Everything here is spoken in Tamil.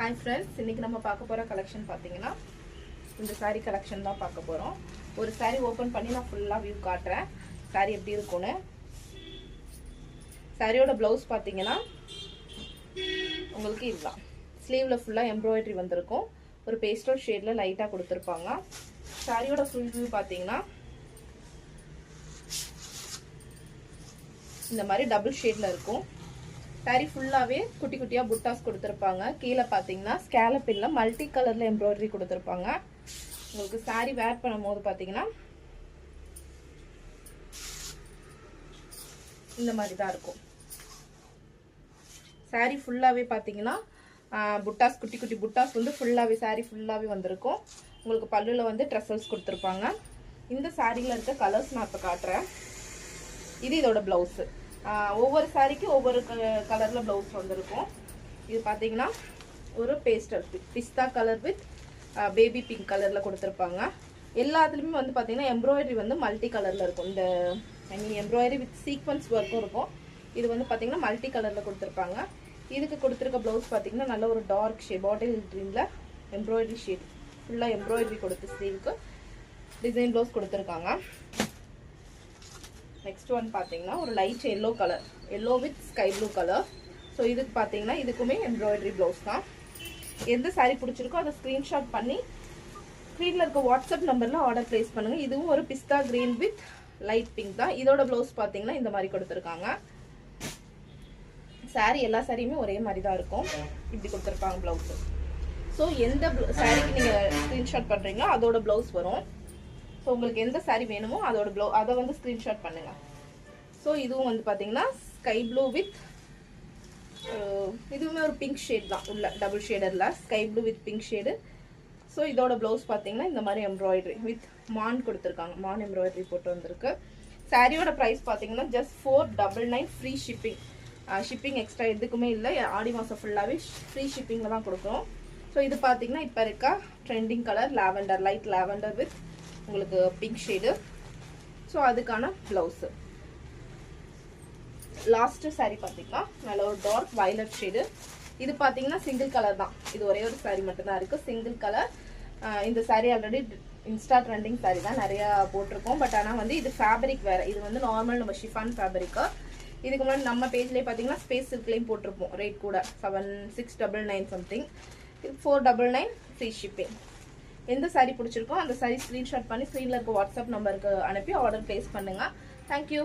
Hi friends, இன்னைக்கு நம்ம பார்க்க போற கலெக்ஷன் பாத்தீங்கன்னா இந்த saree கலெக்ஷன் தான் பார்க்க போறோம். ஒரு saree ஓபன் பண்ணி நான் ஃபுல்லா வியூ காட்றேன். saree எப்படி இருக்கும்னு. சாரியோட ப்лауஸ் பாத்தீங்கன்னா உங்களுக்கு இதுதான். ஸ்லீவ்ல ஃபுல்லா எம்ப்ராய்டரி வந்திருக்கும். ஒரு பேஸ்டல் ஷேட்ல லைட்டா கொடுத்திருப்பாங்க. சாரியோட ஃபுல் வியூ பாத்தீங்கன்னா இந்த மாதிரி டபுள் ஷேட்ல இருக்கும். saree ஃபுல்லாவே குட்டி குட்டியா புட்டாஸ் கொடுத்திருப்பாங்க. கீழ பாத்தீங்கன்னா ஸ்கேலப் இல்ல மல்டி கலர்ல எம்ப்ராய்டரி கொடுத்திருப்பாங்க. உங்களுக்கு saree வேர் பண்ணும்போது பாத்தீங்கன்னா இந்த மாதிரி தான் இருக்கும். saree ஃபுல்லாவே பாத்தீங்கன்னா புட்டாஸ் குட்டி குட்டி புட்டாஸ் வந்து ஃபுல்லாவே saree ஃபுல்லாவே வந்திருக்கும். உங்களுக்கு பல்லுல வந்து ட்ரெஸல்ஸ் கொடுத்திருப்பாங்க. இந்த சாரில இருக்க கலர்ஸ் நான் இப்ப காட்றேன். இது இதோட ப்лауஸ். ஒவ்வொரு சாரிக்கு ஒவ்வொரு கலர்ல ப்лауஸ் வந்திருக்கும். இது பாத்தீங்கன்னா ஒரு பேஸ்டல் பிஸ்தா கலர் வித் பேபி பிங்க் கலர்ல கொடுத்திருப்பாங்க. எல்லாத்துலயுமே வந்து பாத்தீங்கன்னா எம்ப்ராய்டரி வந்து மல்டி கலர்ல இருக்கும். இந்த எம்ப்ராய்டரி வித் சீக்வென்ஸ் வர்க்கும் இருக்கும். இது வந்து பாத்தீங்கன்னா மல்டி கலர்ல கொடுத்திருப்பாங்க. இதுக்கு கொடுத்திருக்க ப்лауஸ் பாத்தீங்கன்னா நல்ல ஒரு டார்க் ஷேட் பாட்டில் கிரீன்ல எம்ப்ராய்டரி ஷேட் ஃபுல்லா எம்ப்ராய்டரி கொடுத்து ஸ்லீவுக்கு டிசைன் ப்лауஸ் கொடுத்திருக்காங்க. நெக்ஸ்ட் ஒன் பாத்தீங்கன்னா ஒரு light yellow colour yellow with sky blue colour. So இதுக்கு பாத்தீங்கன்னா இதுக்குமே எம்ப்ராய்டரி ப்лауஸ் தான். எந்த saree பிடிச்சிருக்கோ அதை ஸ்கிரீன்ஷாட் பண்ணி ஸ்க்ரீன்ல இருக்க வாட்ஸ்அப் நம்பர்ல ஆர்டர் பிளேஸ் பண்ணுங்க. இதுவும் ஒரு பிஸ்தா கிரீன் வித் லைட் பிங்க் தான். இதோட ப்лауஸ் பாத்தீங்கன்னா இந்த மாதிரி கொடுத்திருக்காங்க. saree எல்லா சாரியுமே ஒரே மாதிரி தான் இருக்கும். இப்படி கொடுத்திருப்பாங்க ப்лауஸ். ஸோ எந்த சாரிக்கு நீங்க ஸ்கிரீன்ஷாட் பண்றீங்களோ அதோட ப்лауஸ் வரும். ஸோ உங்களுக்கு எந்த saree வேணுமோ அதோட அதை வந்து ஸ்கிரீன்ஷாட் பண்ணுங்க. ஸோ இதுவும் வந்து பாத்தீங்கன்னா ஸ்கை ப்ளூ வித் இதுவுமே ஒரு பிங்க் ஷேட் தான். உள்ள டபுள் ஷேடர்ல sky blue with pink shade. So இதோட ப்лауஸ் பாத்தீங்கன்னா இந்த மாதிரி எம்ப்ராய்டரி வித் மான் கொடுத்துருக்காங்க. மான் எம்ப்ராய்டரி போட்டு வந்திருக்கு. சாரியோட ப்ரைஸ் பாத்தீங்கன்னா just 499 free shipping. Shipping extra எதுக்குமே இல்லை. ஆடி மாதம் ஃபுல்லாகவே ஃப்ரீ ஷிப்பிங்கில் தான் கொடுக்குறோம். ஸோ இது பார்த்தீங்கன்னா இப்போ இருக்க trending colour lavender light lavender with உங்களுக்கு பிங்க் ஷேடு. ஸோ அதுக்கான ப்лауஸு. லாஸ்ட் saree பார்த்தீங்கன்னா நல்ல ஒரு டார்க் வயலட் ஷேடு. இது பார்த்தீங்கன்னா சிங்கிள் கலர் தான். இது ஒரே ஒரு saree மட்டும்தான் இருக்கு சிங்கிள் கலர். இந்த saree already Insta trending saree தான் நிறைய போட்டிருக்கோம். பட் ஆனால் வந்து இது ஃபேப்ரிக் வேற. இது வந்து நார்மல் நம்ம ஷிஃபான் ஃபேப்ரிக்கா. இதுக்கு முன்னாடி நம்ம பேஜ்லேயே பார்த்தீங்கன்னா ஸ்பேஸ் சில்க்லேயும் போட்டிருப்போம். ரேட் கூட 7699 சம்திங். இது 499 ஃப்ரீ ஷிப்பிங். எந்த saree பிடிச்சிருக்கோ அந்த saree ஸ்க்ரீன்ஷாட் பண்ணி ஸ்க்ரீனில் இருக்க வாட்ஸ்அப் நம்பருக்கு அனுப்பி ஆர்டர் பிளேஸ் பண்ணுங்க. தேங்க்யூ.